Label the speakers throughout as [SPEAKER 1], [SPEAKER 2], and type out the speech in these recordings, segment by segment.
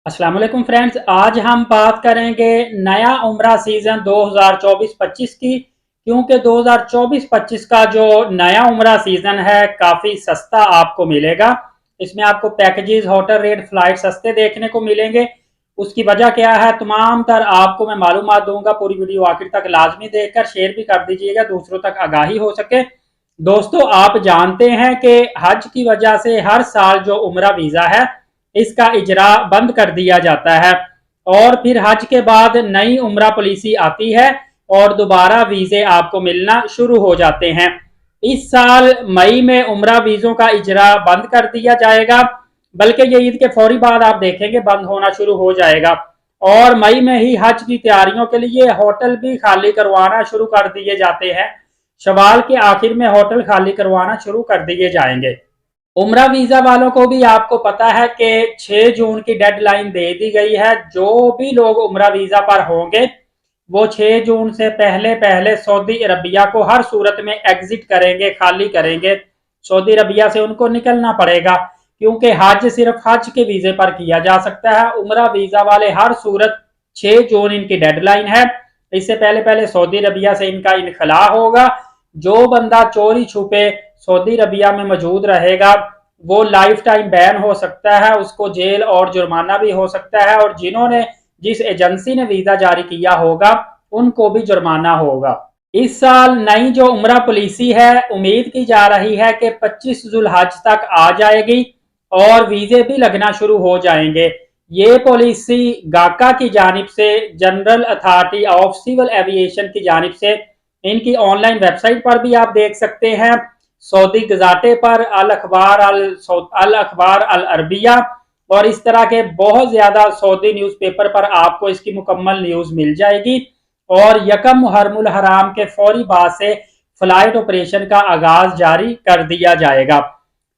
[SPEAKER 1] अस्सलाम वालेकुम फ्रेंड्स, आज हम बात करेंगे नया उम्रा सीजन 2024-25 की। क्योंकि 2024-25 का जो नया उम्रा सीजन है काफी सस्ता आपको मिलेगा। इसमें आपको पैकेजेस, होटल रेट, फ्लाइट सस्ते देखने को मिलेंगे। उसकी वजह क्या है, तमाम तर आपको मैं मालूमात दूंगा। पूरी वीडियो आखिर तक लाजमी देखकर शेयर भी कर दीजिएगा, दूसरों तक आगाही हो सके। दोस्तों, आप जानते हैं कि हज की वजह से हर साल जो उम्रा वीजा है इसका इजरा बंद कर दिया जाता है और फिर हज के बाद नई उम्रा पॉलिसी आती है और दोबारा वीजे आपको मिलना शुरू हो जाते हैं। इस साल मई में उम्रा वीजों का इजरा बंद कर दिया जाएगा, बल्कि ये ईद के फौरी बाद आप देखेंगे बंद होना शुरू हो जाएगा। और मई में ही हज की तैयारियों के लिए होटल भी खाली करवाना शुरू कर दिए जाते हैं। शवाल के आखिर में होटल खाली करवाना शुरू कर दिए जाएंगे। उम्रा वीजा वालों को भी आपको पता है कि 6 जून की डेडलाइन दे दी गई है। जो भी लोग उम्रा वीजा पर होंगे वो 6 जून से पहले पहले सऊदी अरबिया को हर सूरत में एग्जिट करेंगे, खाली करेंगे। सऊदी अरबिया से उनको निकलना पड़ेगा, क्योंकि हज सिर्फ हज के वीजे पर किया जा सकता है। उम्रा वीजा वाले हर सूरत 6 जून इनकी डेडलाइन है। इससे पहले पहले सऊदी अरबिया से इनका इनखला होगा। जो बंदा चोरी छुपे सऊदी अरबिया में मौजूद रहेगा वो लाइफ टाइम बैन हो सकता है, उसको जेल और जुर्माना भी हो सकता है। और जिन्होंने जिस एजेंसी ने वीजा जारी किया होगा उनको भी जुर्माना होगा। इस साल नई जो उम्रा पॉलिसी है, उम्मीद की जा रही है कि 25 जुल्हज तक आ जाएगी और वीजे भी लगना शुरू हो जाएंगे। ये पॉलिसी गाका की जानिब से, general authority of civil aviation की जानिब से, इनकी ऑनलाइन वेबसाइट पर भी आप देख सकते हैं, सऊदी गजाटे पर, अल अखबार अल अरबिया और इस तरह के बहुत ज्यादा सऊदी न्यूज़पेपर पर आपको इसकी मुकम्मल न्यूज मिल जाएगी। और यकम मुहर्रमुल हराम के फौरी बाद से फ्लाइट ऑपरेशन का आगाज जारी कर दिया जाएगा।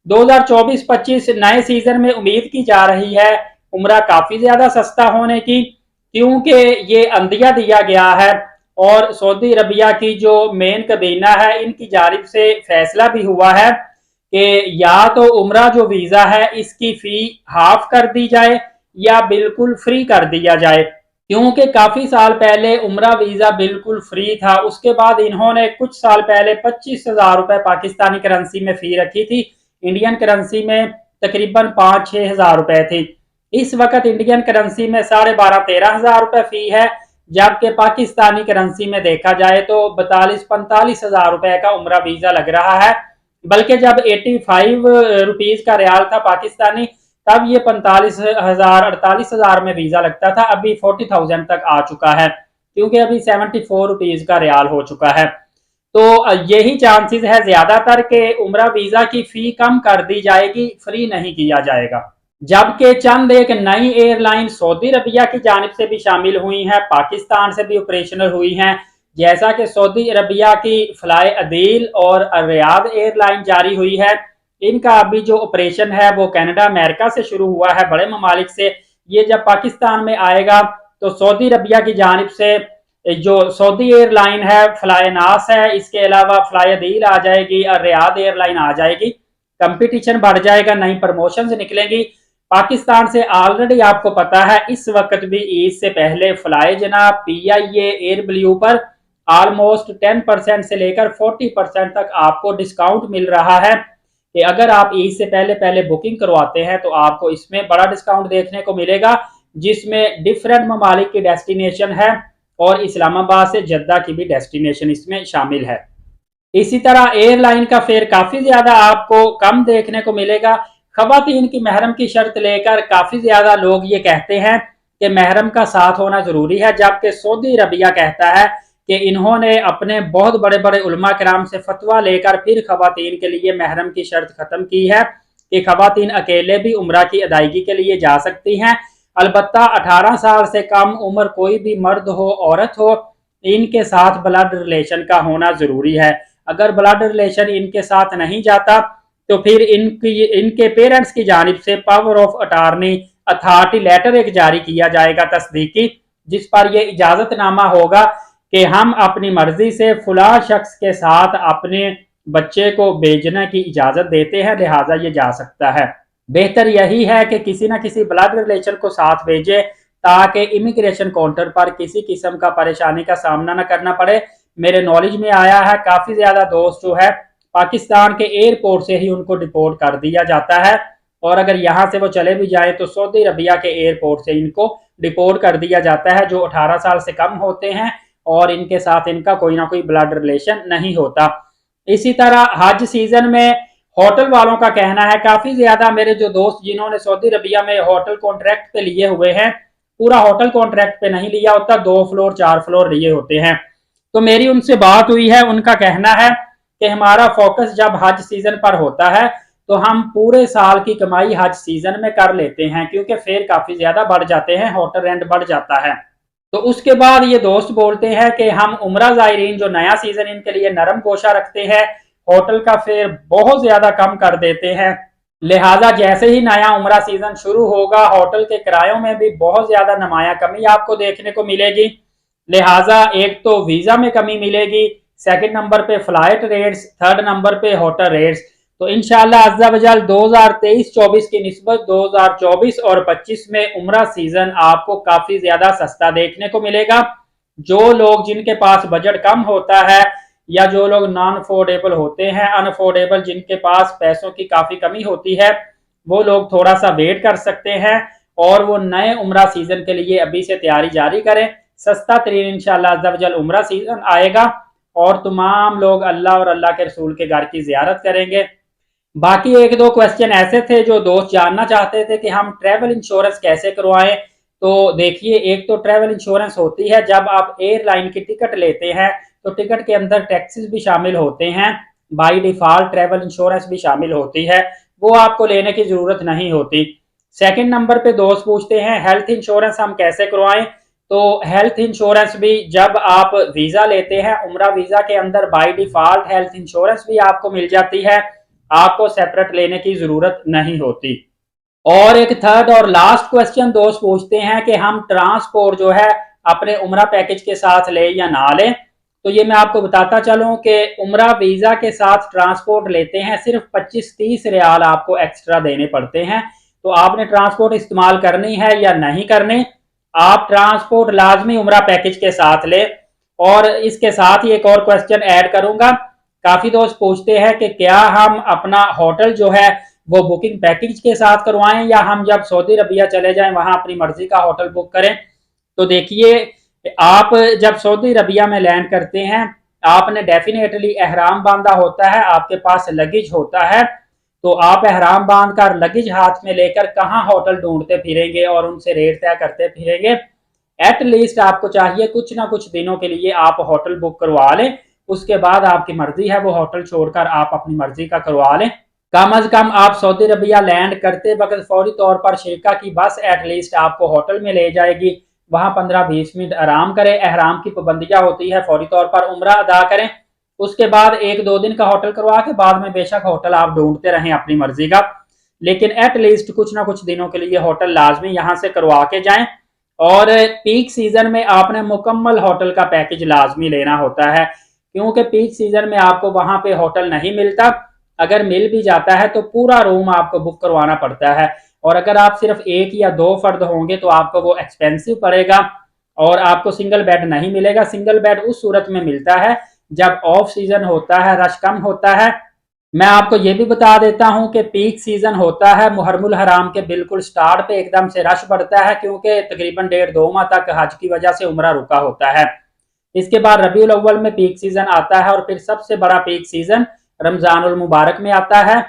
[SPEAKER 1] 2024-25 नए सीजन में उम्मीद की जा रही है उम्रा काफी ज्यादा सस्ता होने की, क्योंकि ये अंदिया दिया गया है और सऊदी अरबिया की जो मेन कबीना है इनकी जानिब से फैसला भी हुआ है कि या तो उम्रा जो वीजा है इसकी फी हाफ कर दी जाए या बिल्कुल फ्री कर दिया जाए। क्योंकि काफी साल पहले उम्रा वीजा बिल्कुल फ्री था, उसके बाद इन्होंने कुछ साल पहले 25,000 रुपए पाकिस्तानी करेंसी में फी रखी थी। इंडियन करेंसी में तकरीबन 5-6 हजार रुपए थी। इस वक्त इंडियन करेंसी में 12,500-13 हजार रुपए फी है, जबकि पाकिस्तानी करेंसी में देखा जाए तो 42-45 हजार रुपए का उम्रा वीजा लग रहा है। बल्कि जब 85 रुपीज का रियाल था पाकिस्तानी, तब ये 45,000 48,000 में वीजा लगता था। अभी 40,000 तक आ चुका है, क्योंकि अभी 74 रुपीज का रियाल हो चुका है। तो यही चांसेस है ज्यादातर के उम्रा वीजा की फी कम कर दी जाएगी, फ्री नहीं किया जाएगा। जबकि चंद एक नई एयरलाइन सऊदी अरबिया की जानिब से भी शामिल हुई हैं, पाकिस्तान से भी ऑपरेशनल हुई हैं, जैसा कि सऊदी अरबिया की फ्लाई अदील और रियाद एयरलाइन जारी हुई है। इनका अभी जो ऑपरेशन है वो कनाडा, अमेरिका से शुरू हुआ है, बड़े ममालिक से। ये जब पाकिस्तान में आएगा तो सऊदी अरबिया की जानिब से जो सऊदी एयरलाइन है, फ्लाई नास है, इसके अलावा फ्लाई अदील आ जाएगी और रियाद एयरलाइन आ जाएगी। कंपटीशन बढ़ जाएगा, नई प्रमोशंस निकलेंगी। पाकिस्तान से ऑलरेडी आपको पता है इस वक्त भी ईद से पहले फ्लाई जनाब, PIA, एयर ब्लू पर ऑलमोस्ट 10% से लेकर 40% तक आपको डिस्काउंट मिल रहा है कि अगर आप ईद से पहले पहले बुकिंग करवाते हैं तो आपको इसमें बड़ा डिस्काउंट देखने को मिलेगा, जिसमें डिफरेंट ममालिक की डेस्टिनेशन है और इस्लामाबाद से जद्दा की भी डेस्टिनेशन इसमें शामिल है। इसी तरह एयरलाइन का फेयर काफी ज्यादा आपको कम देखने को मिलेगा। खवातीन की महरम की शर्त लेकर काफी ज्यादा लोग ये कहते हैं कि महरम का साथ होना जरूरी है, जबकि सऊदी अरबिया कहता है कि इन्होंने अपने बहुत बड़े बड़े उलमा कराम से फतवा लेकर फिर खवातीन के लिए महरम की शर्त खत्म की है कि खवातीन अकेले भी उम्रा की अदायगी के लिए जा सकती हैं। अलबत्ता 18 साल से कम उम्र कोई भी मर्द हो, औरत हो, इनके साथ ब्लड रिलेशन का होना जरूरी है। अगर ब्लड रिलेशन इनके साथ नहीं जाता तो फिर इनके पेरेंट्स की जानिब से power of attorney authority letter एक जारी किया जाएगा तस्दीकी, जिस पर यह इजाजतनामा होगा कि हम अपनी मर्जी से फुला शख्स के साथ अपने बच्चे को भेजने की इजाजत देते हैं, लिहाजा ये जा सकता है। बेहतर यही है कि किसी न किसी ब्लड रिलेशन को साथ भेजे, ताकि इमिग्रेशन काउंटर पर किसी किस्म का परेशानी का सामना न करना पड़े। मेरे नॉलेज में आया है काफी ज्यादा दोस्त जो है पाकिस्तान के एयरपोर्ट से ही उनको डिपोर्ट कर दिया जाता है, और अगर यहाँ से वो चले भी जाए तो सऊदी अरबिया के एयरपोर्ट से इनको डिपोर्ट कर दिया जाता है, जो 18 साल से कम होते हैं और इनके साथ इनका कोई ना कोई ब्लड रिलेशन नहीं होता। इसी तरह हज सीजन में होटल वालों का कहना है, काफी ज्यादा मेरे जो दोस्त जिन्होंने सऊदी अरबिया में होटल कॉन्ट्रैक्ट पे लिए हुए हैं, पूरा होटल कॉन्ट्रैक्ट पे नहीं लिया होता, 2 फ्लोर 4 फ्लोर लिए होते हैं। तो मेरी उनसे बात हुई है, उनका कहना है कि हमारा फोकस जब हज सीजन पर होता है तो हम पूरे साल की कमाई हज सीजन में कर लेते हैं, क्योंकि फेयर काफी ज्यादा बढ़ जाते हैं, होटल रेंट बढ़ जाता है। तो उसके बाद ये दोस्त बोलते हैं कि हम उम्रा ज़ायरीन जो नया सीजन इनके लिए नरम गोशा रखते हैं, होटल का फेयर बहुत ज्यादा कम कर देते हैं। लिहाजा जैसे ही नया उम्रा सीजन शुरू होगा, होटल के किरायों में भी बहुत ज्यादा नुमाया कमी आपको देखने को मिलेगी। लिहाजा एक तो वीजा में कमी मिलेगी, सेकंड नंबर पे फ्लाइट रेट्स, थर्ड नंबर पे होटल रेट्स। तो इंशाल्लाह अज़्ज़ा वजल 2023-24 की निस्बत 2024 और 25 में उम्रा सीजन आपको काफी ज्यादा सस्ता देखने को मिलेगा। जो लोग जिनके पास बजट कम होता है, या जो लोग नॉन अफोर्डेबल होते हैं, अनअफोर्डेबल जिनके पास पैसों की काफी कमी होती है, वो लोग थोड़ा सा वेट कर सकते हैं और वो नए उम्रा सीजन के लिए अभी से तैयारी जारी करें। सस्ता तरीन इंशाल्लाह अज़्ज़ा वजल उम्रा सीजन आएगा और तमाम लोग अल्लाह और अल्लाह के रसूल के घर की जियारत करेंगे। बाकी एक दो क्वेश्चन ऐसे थे जो दोस्त जानना चाहते थे कि हम ट्रैवल इंश्योरेंस कैसे करवाएं। तो देखिए, एक तो ट्रैवल इंश्योरेंस होती है जब आप एयरलाइन की टिकट लेते हैं तो टिकट के अंदर टैक्सेस भी शामिल होते हैं, बाय डिफॉल्ट ट्रैवल इंश्योरेंस भी शामिल होती है, वो आपको लेने की जरूरत नहीं होती। सेकंड नंबर पे दोस्त पूछते हैं हेल्थ इंश्योरेंस हम कैसे करवाएं। तो हेल्थ इंश्योरेंस भी जब आप वीजा लेते हैं, उम्रा वीजा के अंदर बाय डिफॉल्ट हेल्थ इंश्योरेंस भी आपको मिल जाती है, आपको सेपरेट लेने की जरूरत नहीं होती। और एक थर्ड और लास्ट क्वेश्चन दोस्त पूछते हैं कि हम ट्रांसपोर्ट जो है अपने उम्रा पैकेज के साथ ले या ना लें। तो ये मैं आपको बताता चलूं कि उम्रा वीजा के साथ ट्रांसपोर्ट लेते हैं सिर्फ 25-30 रियाल आपको एक्स्ट्रा देने पड़ते हैं। तो आपने ट्रांसपोर्ट इस्तेमाल करनी है या नहीं करनी, आप ट्रांसपोर्ट लाजमी उम्रा पैकेज के साथ ले। और इसके साथ ही एक और क्वेश्चन ऐड करूंगा, काफी दोस्त पूछते हैं कि क्या हम अपना होटल जो है वो बुकिंग पैकेज के साथ करवाएं या हम जब सऊदी अरबिया चले जाएं वहां अपनी मर्जी का होटल बुक करें। तो देखिए, आप जब सऊदी अरबिया में लैंड करते हैं, आपने डेफिनेटली एहराम बांधा होता है, आपके पास लगेज होता है, तो आप एहराम बांध कर लगेज हाथ में लेकर कहाँ होटल ढूंढते फिरेंगे और उनसे रेट तय करते फिरेंगे। एट लीस्ट आपको चाहिए कुछ ना कुछ दिनों के लिए आप होटल बुक करवा लें, उसके बाद आपकी मर्जी है वो होटल छोड़कर आप अपनी मर्जी का करवा लें। कम अज कम आप सऊदी अरबिया लैंड करते वक्त फौरी तौर पर शिरका की बस एटलीस्ट आपको होटल में ले जाएगी, वहां 15-20 मिनट आराम करें, एहराम की पाबंदियां होती है, फौरी तौर पर उम्रा अदा करें, उसके बाद 1-2 दिन का होटल करवा के बाद में बेशक होटल आप ढूंढते रहें अपनी मर्जी का, लेकिन एटलीस्ट कुछ ना कुछ दिनों के लिए होटल लाजमी यहाँ से करवा के जाएं। और पीक सीजन में आपने मुकम्मल होटल का पैकेज लाजमी लेना होता है, क्योंकि पीक सीजन में आपको वहां पे होटल नहीं मिलता, अगर मिल भी जाता है तो पूरा रूम आपको बुक करवाना पड़ता है, और अगर आप सिर्फ 1 या 2 फर्द होंगे तो आपको वो एक्सपेंसिव पड़ेगा और आपको सिंगल बेड नहीं मिलेगा। सिंगल बेड उस सूरत में मिलता है जब ऑफ सीजन होता है, रश कम होता है। मैं आपको ये भी बता देता हूं कि पीक सीजन होता है मुहर्रमुल हराम के बिल्कुल स्टार्ट पे एकदम से रश बढ़ता है, क्योंकि तकरीबन 1.5-2 माह तक हज की वजह से उम्रा रुका होता है। इसके बाद रबीउल अव्वल में पीक सीजन आता है और फिर सबसे बड़ा पीक सीजन रमजानुल मुबारक में आता है।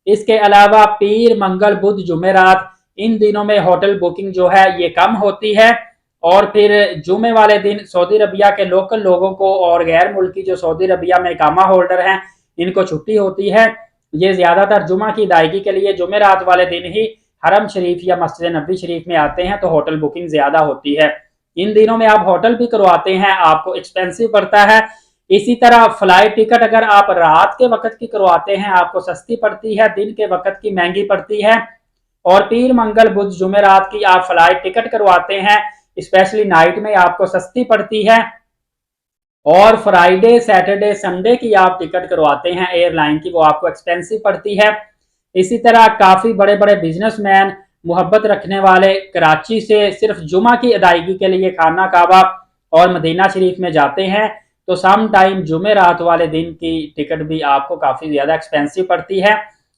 [SPEAKER 1] इसके अलावा पीर, मंगल, बुध, जुमेरात, इन दिनों में होटल बुकिंग जो है ये कम होती है, और फिर जुमे वाले दिन सऊदी अरबिया के लोकल लोगों को और गैर मुल्की जो सऊदी अरबिया में इकामा होल्डर हैं इनको छुट्टी होती है। ये ज्यादातर जुमा की अदायगी के लिए जुमेरात वाले दिन ही हरम शरीफ या मस्जिद नबी शरीफ में आते हैं, तो होटल बुकिंग ज्यादा होती है। इन दिनों में आप होटल भी करवाते हैं, आपको एक्सपेंसिव पड़ता है। इसी तरह फ्लाइट टिकट अगर आप रात के वक्त की करवाते हैं आपको सस्ती पड़ती है, दिन के वक्त की महंगी पड़ती है। और पीर, मंगल, बुध, जुमेरात की आप फ्लाइट टिकट करवाते हैं, स्पेशली नाइट में आपको सस्ती पड़ती है। और फ्राइडे, सैटरडे, संडे की आप टिकट करवाते हैं एयरलाइन की, वो आपको एक्सपेंसिव पड़ती है। इसी तरह काफ़ी बड़े बड़े बिजनेसमैन मोहब्बत रखने वाले कराची से सिर्फ जुमा की अदायगी के लिए खाना काबा और मदीना शरीफ में जाते हैं, तो सम टाइम जुमे रात वाले दिन की टिकट भी आपको काफ़ी ज़्यादा एक्सपेंसिव पड़ती है।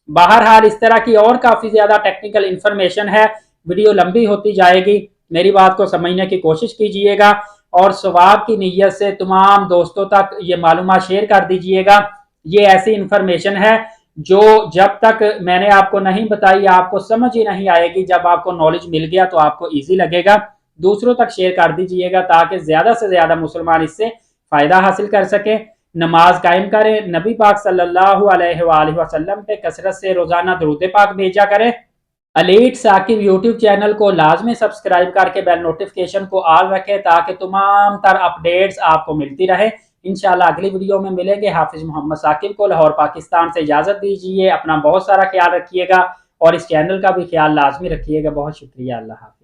[SPEAKER 1] बहरहाल इस तरह की और काफ़ी ज़्यादा टेक्निकल इंफॉर्मेशन है, वीडियो लंबी होती जाएगी, मेरी बात को समझने की कोशिश कीजिएगा और सवाब की नीयत से तमाम दोस्तों तक ये मालूमात शेयर कर दीजिएगा। ये ऐसी इंफॉर्मेशन है जो जब तक मैंने आपको नहीं बताई आपको समझ ही नहीं आएगी, जब आपको नॉलेज मिल गया तो आपको ईजी लगेगा। दूसरों तक शेयर कर दीजिएगा ताकि ज़्यादा से ज़्यादा मुसलमान इससे फ़ायदा हासिल कर सकें। नमाज कायम करें, नबी पाक सल्लल्लाहु अलैहि वसल्लम पे कसरत से रोज़ाना दुरूद पाक भेजा करें। एलीट साकिब यूट्यूब चैनल को लाजमी सब्सक्राइब करके बेल नोटिफिकेशन को ऑल रखें ताकि तमाम तर अपडेट्स आपको मिलती रहे। इंशाल्लाह अगली वीडियो में मिलेंगे। हाफिज मोहम्मद साकिब को लाहौर पाकिस्तान से इजाज़त दीजिए। अपना बहुत सारा ख्याल रखिएगा और इस चैनल का भी ख्याल लाजमी रखिएगा। बहुत शुक्रिया। अल्लाह हाफ़िज़।